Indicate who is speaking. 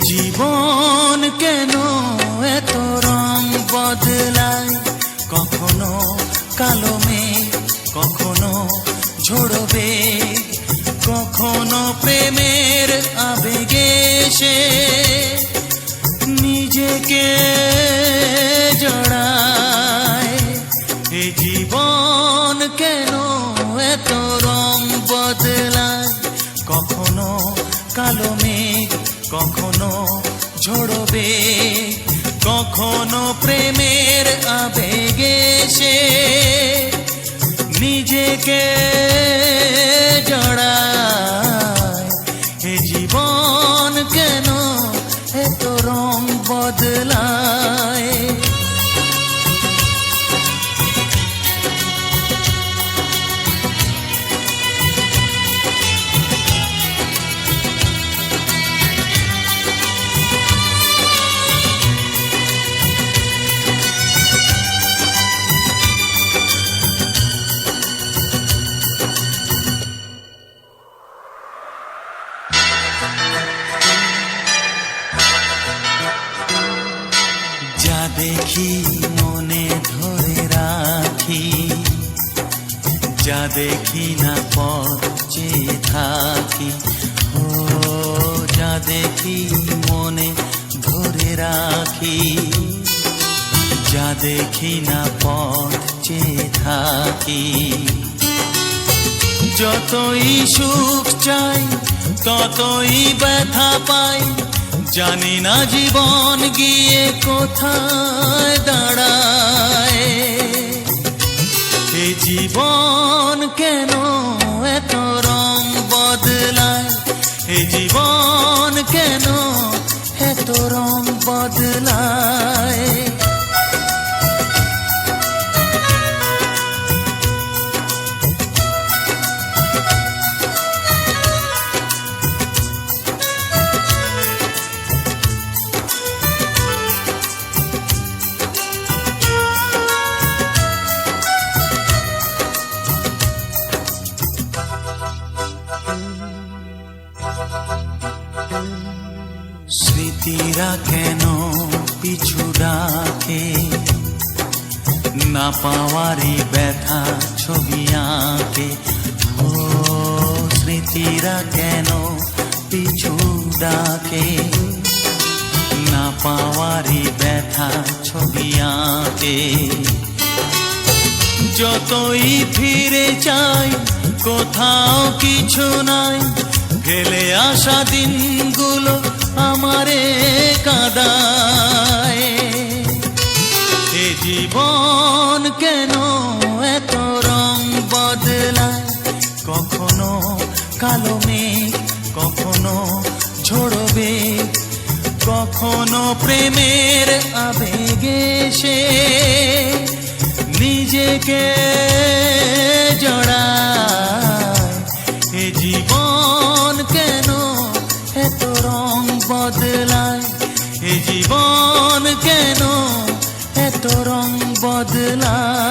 Speaker 1: জীবন কেন এত রং বদলায়, কখনো কালো মেঘ, কখনো ঝোড়বে, কখনো প্রেমের আবেগে সে নিজেকে জড়ায়। এই জীবন কেন এত রং বদলায়, কখনো কালো মেঘ, কখনো ঝোড়বে, কখনো প্রেমের আবেগে সে নিজেকে জড়ায়। এ জীবন কেন এত রং বদলায়। যা দেখি মনে ধরে রাখি, যা দেখি না পথ চেয়ে থাকি। ও যা দেখি মনে ধরে রাখি, যা দেখি না পথ চেয়ে থাকি। যতই সুখ চাই ততই ব্যথা পাই, জানি না জীবন গিয়ে কোথায় দাঁড়ায়। এই জীবন কেন এত রং বদলায়, এই জীবন কেন এত রং বদলায়। স্মৃতিরা কেন পিছু ডাকে, না পাওয়ারই ব্যথা ছবি আঁকে। ও স্মৃতিরা কেন পিছু ডাকে, না পাওয়ারই ব্যথা ছবি আঁকে। যতই ফিরে চাই কোথাও কিছু নাই, ফেলে আসা দিনগুলো আমারে কাঁদায়। এ জীবন কেন এত রং বদলায়, কখনো কালো মেঘ, কখনো ঝোড়বে, কখনো প্রেমের আবেগে সে নিজেকে জড়ায়। এ জীবন কেন এত রং বদলায়, এ জীবন কেন এত রং বদলায়।